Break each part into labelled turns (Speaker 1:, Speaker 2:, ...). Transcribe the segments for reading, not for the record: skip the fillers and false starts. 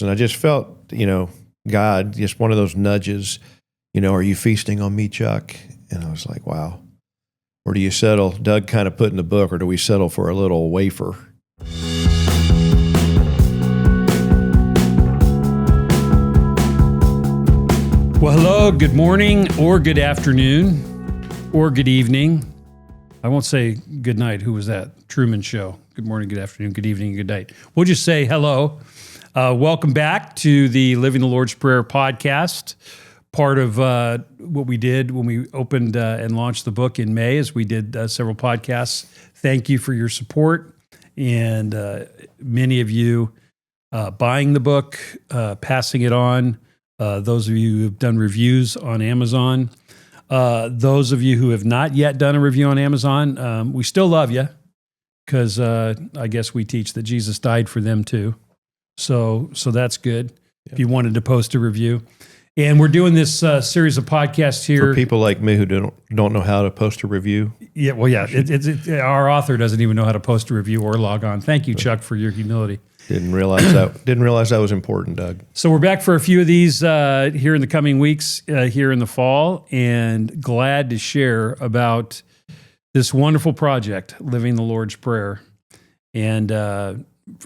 Speaker 1: And I just felt, God, just one of those nudges, are you feasting on me, Chuck? And I was like, wow. Or do you settle, Doug kind of put in the book, or do we settle for a little wafer?
Speaker 2: Well, hello, good morning, or good afternoon, or good evening. I won't say good night. Who was that? Truman Show. Good morning, good afternoon, good evening, good night. We'll just say hello. Welcome back to the Living the Lord's Prayer podcast. Part of what we did when we opened and launched the book in May is we did several podcasts. Thank you for your support, and many of you buying the book, passing it on. Those of you who have done reviews on Amazon. Those of you who have not yet done a review on Amazon, we still love you because I guess we teach that Jesus died for them too. So that's good. Yep. If you wanted to post a review. And we're doing this series of podcasts here.
Speaker 1: For people like me who don't know how to post a review.
Speaker 2: Yeah, well, yeah. Our author doesn't even know how to post a review or log on. Thank you, Chuck, for your humility.
Speaker 1: Didn't realize that was important, Doug.
Speaker 2: So we're back for a few of these here in the coming weeks, here in the fall, and glad to share about this wonderful project, Living the Lord's Prayer. And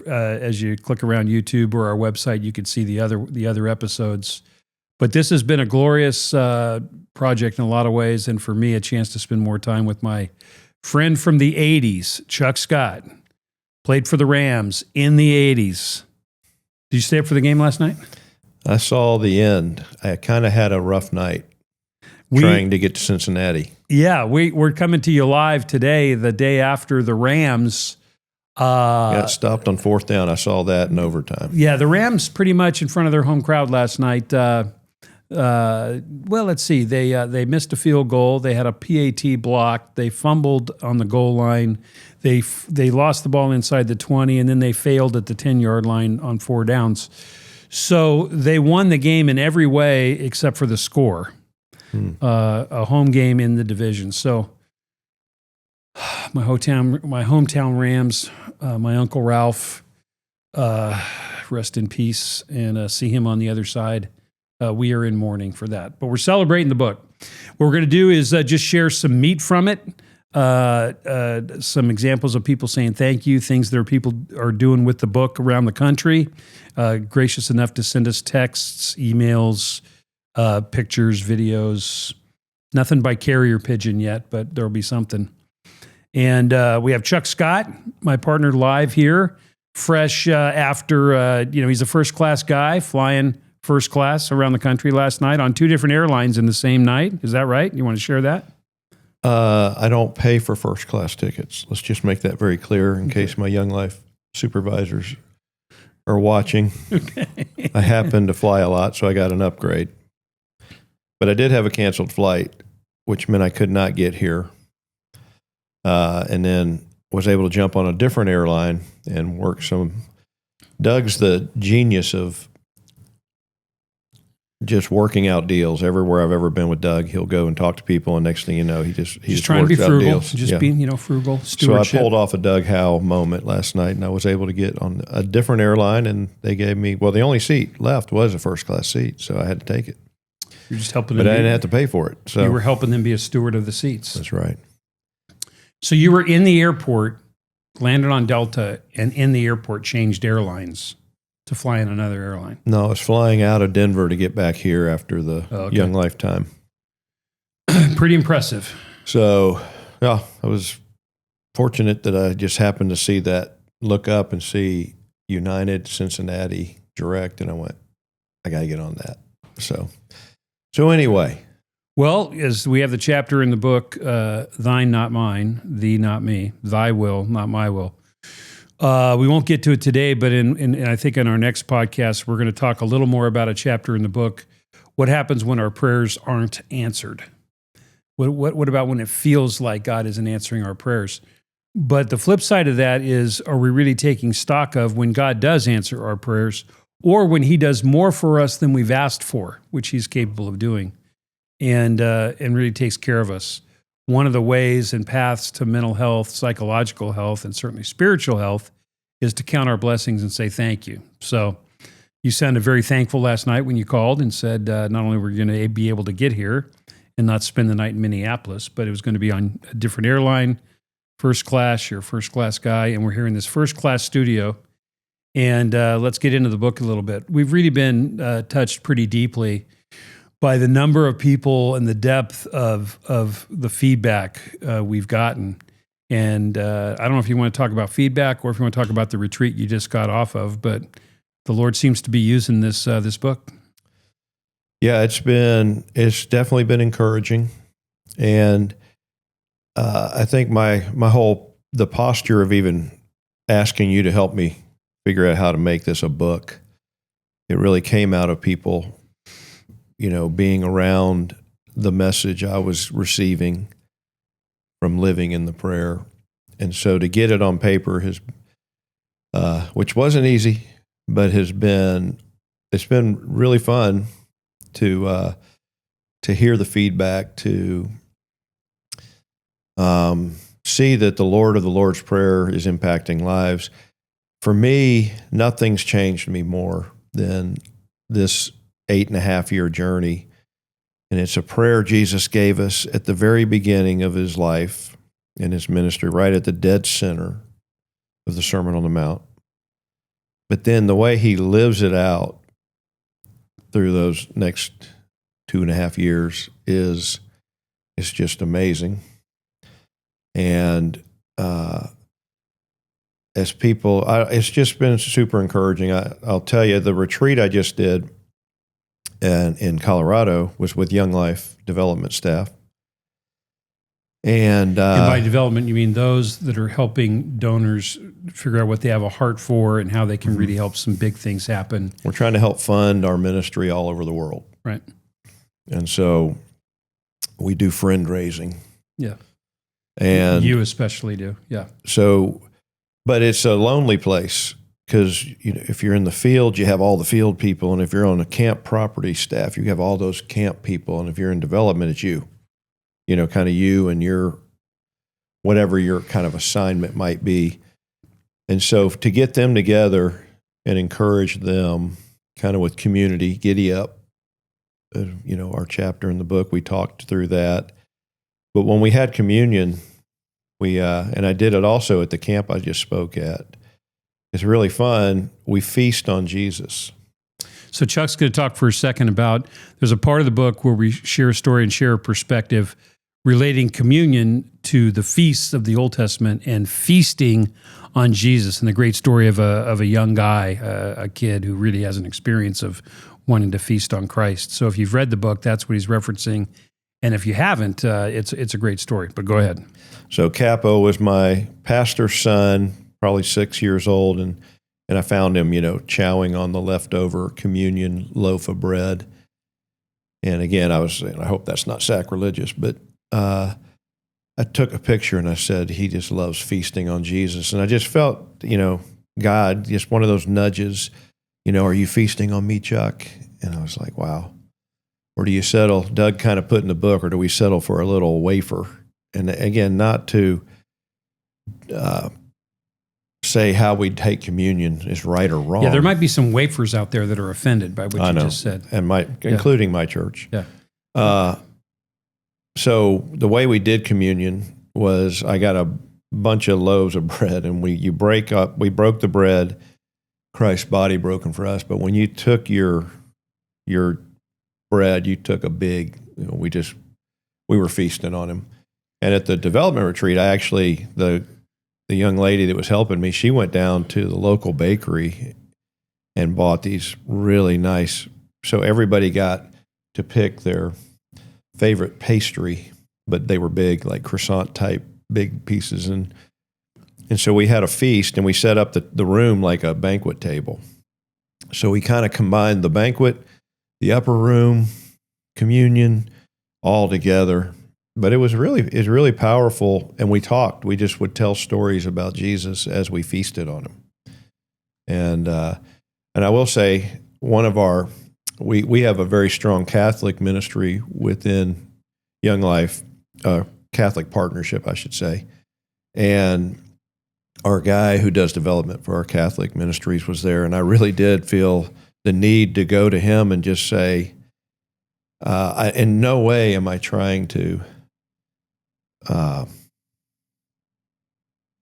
Speaker 2: as you click around YouTube or our website, you can see the other episodes. But this has been a glorious project in a lot of ways, and for me, a chance to spend more time with my friend from the 80s, Chuck Scott. Played for the Rams in the 80s. Did you stay up for the game last night?
Speaker 1: I saw the end. I kind of had a rough night trying to get to Cincinnati.
Speaker 2: Yeah, we're coming to you live today, the day after the Rams.
Speaker 1: Got stopped on fourth down. I saw that in overtime.
Speaker 2: Yeah, the Rams pretty much in front of their home crowd last night. Well, let's see. They missed a field goal. They had a PAT block. They fumbled on the goal line. They lost the ball inside the 20, and then they failed at the 10-yard line on 4 downs. So they won the game in every way except for the score. A home game in the division. So my hometown Rams, my Uncle Ralph, rest in peace, and see him on the other side. We are in mourning for that. But we're celebrating the book. What we're going to do is just share some meat from it. Some examples of people saying thank you, things that people are doing with the book around the country, gracious enough to send us texts, emails, pictures, videos. Nothing by carrier pigeon yet, but there'll be something. And we have Chuck Scott, my partner, live here, fresh after, he's a first-class guy flying first class around the country last night on 2 different airlines in the same night. Is that right? You want to share that?
Speaker 1: I don't pay for first class tickets. Let's just make that very clear in case my Young Life supervisors are watching. Okay. I happen to fly a lot, so I got an upgrade. But I did have a canceled flight, which meant I could not get here. And then was able to jump on a different airline and work some. Doug's the genius of just working out deals. Everywhere I've ever been with Doug, he'll go and talk to people, and next thing you know, he just
Speaker 2: trying to be frugal,
Speaker 1: deals.
Speaker 2: Just being frugal. Stewardship.
Speaker 1: So I pulled off a Doug Howe moment last night, and I was able to get on a different airline, and they gave me the only seat left was a first class seat, so I had to take it.
Speaker 2: You're just helping them.
Speaker 1: But I didn't have to pay for it. So
Speaker 2: you were helping them be a steward of the seats.
Speaker 1: That's right.
Speaker 2: So you were in the airport, landed on Delta, and in the airport changed airlines to fly in another airline.
Speaker 1: No, I was flying out of Denver to get back here after the Young Life time.
Speaker 2: Pretty impressive.
Speaker 1: So, yeah, I was fortunate that I just happened to see that, look up and see United Cincinnati direct, and I went, I got to get on that. So anyway.
Speaker 2: Well, as we have the chapter in the book, Thine, Not Mine, Thee, Not Me, Thy Will, Not My Will. We won't get to it today, but I think in our next podcast, we're going to talk a little more about a chapter in the book. What happens when our prayers aren't answered? What about when it feels like God isn't answering our prayers? But the flip side of that is, are we really taking stock of when God does answer our prayers, or when He does more for us than we've asked for, which He's capable of doing, and really takes care of us? One of the ways and paths to mental health, psychological health, and certainly spiritual health is to count our blessings and say thank you. So You sounded very thankful last night when you called and said not only were you going to be able to get here and not spend the night in Minneapolis, but it was going to be on a different airline, first class. You're a first class guy, and we're here in this first class studio. And let's get into the book a little bit. We've really been touched pretty deeply by the number of people and the depth of the feedback we've gotten. And I don't know if you want to talk about feedback or if you want to talk about the retreat you just got off of, but the Lord seems to be using this book.
Speaker 1: Yeah, it's definitely been encouraging. And I think the posture of even asking you to help me figure out how to make this a book, it really came out of people, being around the message I was receiving from living in the prayer. And so to get it on paper which wasn't easy, but it's been really fun to hear the feedback, to see that the Lord of the Lord's Prayer is impacting lives. For me, nothing's changed me more than this 8.5-year journey. And it's a prayer Jesus gave us at the very beginning of his life and his ministry, right at the dead center of the Sermon on the Mount. But then the way he lives it out through those next 2.5 years is just amazing. And as people, it's just been super encouraging. I'll tell you, the retreat I just did in Colorado was with Young Life development staff. And
Speaker 2: by development, you mean those that are helping donors figure out what they have a heart for and how they can really help some big things happen.
Speaker 1: We're trying to help fund our ministry all over the world.
Speaker 2: Right.
Speaker 1: And so we do friend raising.
Speaker 2: Yeah.
Speaker 1: And
Speaker 2: you especially do. Yeah.
Speaker 1: So, but it's a lonely place because if you're in the field, you have all the field people. And if you're on a camp property staff, you have all those camp people. And if you're in development, it's you. Kind of you and your, whatever your kind of assignment might be. And so to get them together and encourage them kind of with community, Giddy Up, our chapter in the book, we talked through that. But when we had communion, and I did it also at the camp I just spoke at, it's really fun. We feast on Jesus.
Speaker 2: So Chuck's going to talk for a second about, there's a part of the book where we share a story and share a perspective relating communion to the feasts of the Old Testament and feasting on Jesus, and the great story of a young guy, a kid who really has an experience of wanting to feast on Christ. So if you've read the book, that's what he's referencing. And if you haven't, it's a great story, but go ahead.
Speaker 1: So Capo was my pastor's son, probably 6 years old, and I found him, chowing on the leftover communion loaf of bread. And again, I was saying, I hope that's not sacrilegious, but I took a picture and I said, he just loves feasting on Jesus. And I just felt, God, just one of those nudges, are you feasting on me, Chuck? And I was like, wow. Or do you settle, Doug kind of put in the book, or do we settle for a little wafer? And again, not to say how we take communion is right or wrong.
Speaker 2: Yeah, there might be some wafers out there that are offended by what you just said.
Speaker 1: And including my church.
Speaker 2: Yeah.
Speaker 1: So the way we did communion was I got a bunch of loaves of bread, and we broke the bread, Christ's body broken for us. But when you took your bread, you took a big, we were feasting on him. And at the development retreat, the young lady that was helping me, she went down to the local bakery and bought these really nice, so everybody got to pick their favorite pastry, but they were big, like croissant type, big pieces. And so we had a feast, and we set up the room like a banquet table. So we kind of combined the banquet, the upper room, communion, all together. But it was really powerful, and we talked. We just would tell stories about Jesus as we feasted on him. And I will say, we have a very strong Catholic ministry within Young Life, Catholic partnership, I should say. And our guy who does development for our Catholic ministries was there, and I really did feel the need to go to him and just say, in no way am I trying to,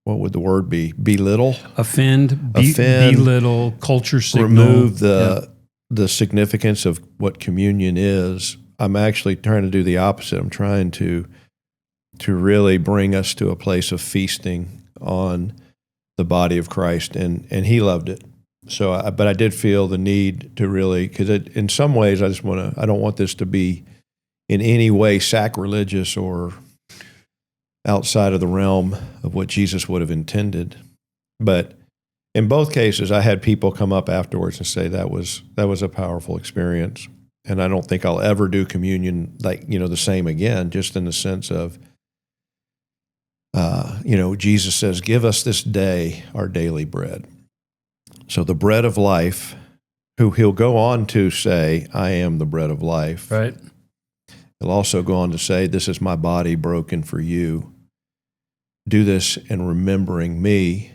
Speaker 1: what would the word be? Belittle?
Speaker 2: Offend, belittle, culture signal.
Speaker 1: Remove the significance of what communion is. I'm actually trying to do the opposite. I'm trying to really bring us to a place of feasting on the body of Christ, and he loved it. So, but I did feel the need to really, because in some ways I don't want this to be in any way sacrilegious or outside of the realm of what Jesus would have intended. But in both cases, I had people come up afterwards and say that was a powerful experience, and I don't think I'll ever do communion the same again. Just in the sense of, Jesus says, "Give us this day our daily bread." So the bread of life, who he'll go on to say, "I am the bread of life."
Speaker 2: Right.
Speaker 1: He'll also go on to say, "This is my body broken for you. Do this in remembering me."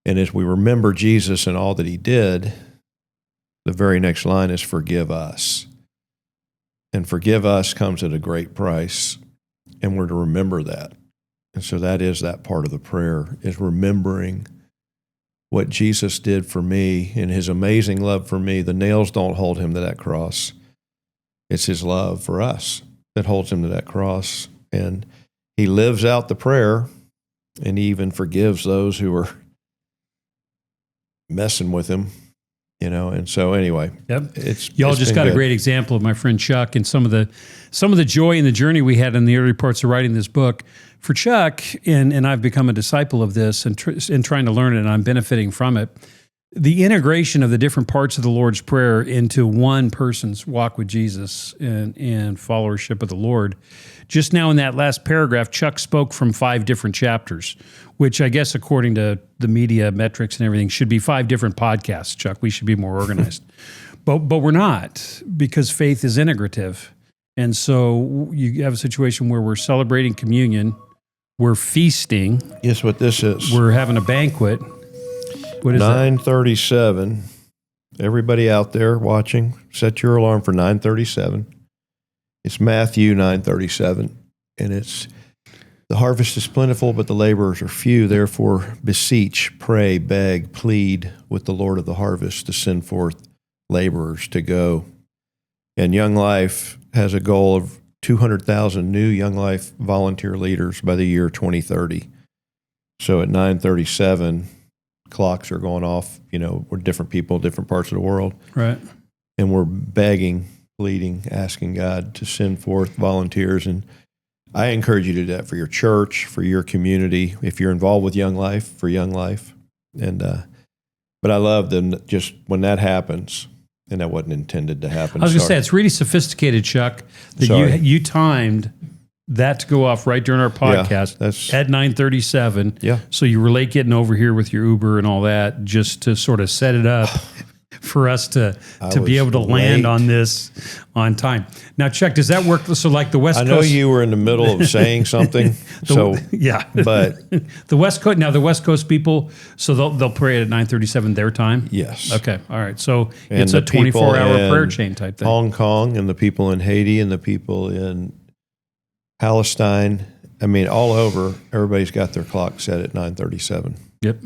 Speaker 1: And as we remember Jesus and all that he did, the very next line is, "Forgive us." And forgive us comes at a great price, and we're to remember that. And so that is that part of the prayer, is remembering what Jesus did for me and his amazing love for me. The nails don't hold him to that cross. It's his love for us that holds him to that cross. And he lives out the prayer, and he even forgives those who are messing with him, And so anyway,
Speaker 2: y'all just got a great example of my friend Chuck and some of the joy and the journey we had in the early parts of writing this book. For Chuck, and I've become a disciple of this and trying to learn it, and I'm benefiting from it. The integration of the different parts of the Lord's Prayer into one person's walk with Jesus and followership of the Lord. Just now in that last paragraph, Chuck spoke from 5 different chapters, which I guess according to the media metrics and everything should be 5 different podcasts, Chuck. We should be more organized. But we're not, because faith is integrative. And so you have a situation where we're celebrating communion, we're feasting.
Speaker 1: Guess what this is?
Speaker 2: We're having a banquet. What is
Speaker 1: 9:37. Everybody out there watching, set your alarm for 9:37. It's Matthew 9:37, and it's, "The harvest is plentiful, but the laborers are few. Therefore, beseech, pray, beg, plead with the Lord of the harvest to send forth laborers to go." And Young Life has a goal of 200,000 new Young Life volunteer leaders by the year 2030. So at 9:37, clocks are going off, we're different people, different parts of the world.
Speaker 2: Right.
Speaker 1: And we're begging, pleading, asking God to send forth volunteers. And I encourage you to do that for your church, for your community, if you're involved with Young Life, for Young Life. And but I love them just when that happens, and that wasn't intended to happen.
Speaker 2: I was going to say, it's really sophisticated, Chuck, that you timed that to go off right during our podcast at 9:37.
Speaker 1: Yeah.
Speaker 2: So you were late getting over here with your Uber and all that, just to sort of set it up for us to be able to land on this on time. Now, Chuck, does that work? So like the West Coast.
Speaker 1: I know you were in the middle of saying something. But
Speaker 2: the West Coast, now the West Coast people, so they'll pray at 9:37 their time?
Speaker 1: Yes.
Speaker 2: Okay. All right. So it's a 24-hour prayer chain type thing.
Speaker 1: Hong Kong and the people in Haiti and the people in Palestine, all over, everybody's got their clock set at 9:37.
Speaker 2: Yep.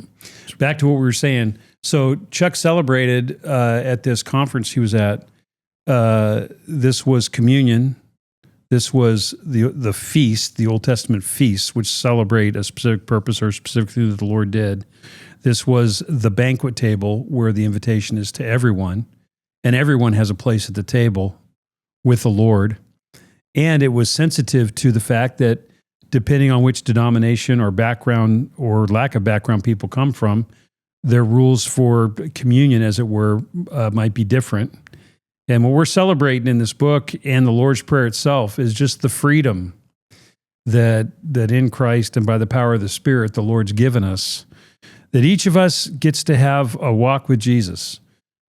Speaker 2: Back to what we were saying. So Chuck celebrated at this conference he was at. This was communion. This was the feast, the Old Testament feasts, which celebrate a specific purpose or a specific thing that the Lord did. This was the banquet table where the invitation is to everyone, and everyone has a place at the table with the Lord. And it was sensitive to the fact that depending on which denomination or background or lack of background people come from, their rules for communion, as it were, might be different. And what we're celebrating in this book and the Lord's Prayer itself is just the freedom that in Christ and by the power of the Spirit the Lord's given us, that each of us gets to have a walk with Jesus.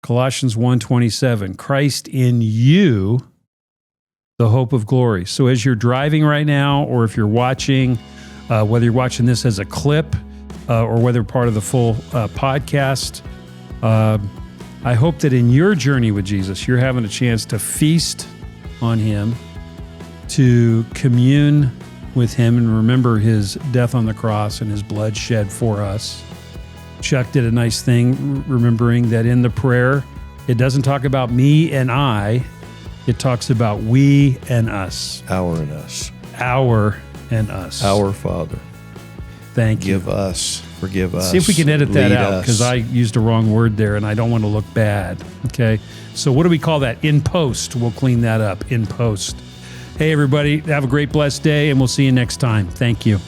Speaker 2: Colossians 1:27, Christ in you, the hope of glory. So as you're driving right now, or if you're watching, whether you're watching this as a clip or whether part of the full podcast, I hope that in your journey with Jesus, you're having a chance to feast on him, to commune with him and remember his death on the cross and his blood shed for us. Chuck did a nice thing remembering that in the prayer, it doesn't talk about me and I, it talks about we and us.
Speaker 1: Our and us.
Speaker 2: Our and us.
Speaker 1: Our Father.
Speaker 2: Thank you.
Speaker 1: Give us. Forgive us.
Speaker 2: See if we can edit that
Speaker 1: lead
Speaker 2: out,
Speaker 1: us.
Speaker 2: because I used a wrong word there and I don't want to look bad. Okay. So what do we call that? In post. We'll clean that up in post. Hey, everybody. Have a great, blessed day, and we'll see you next time. Thank you.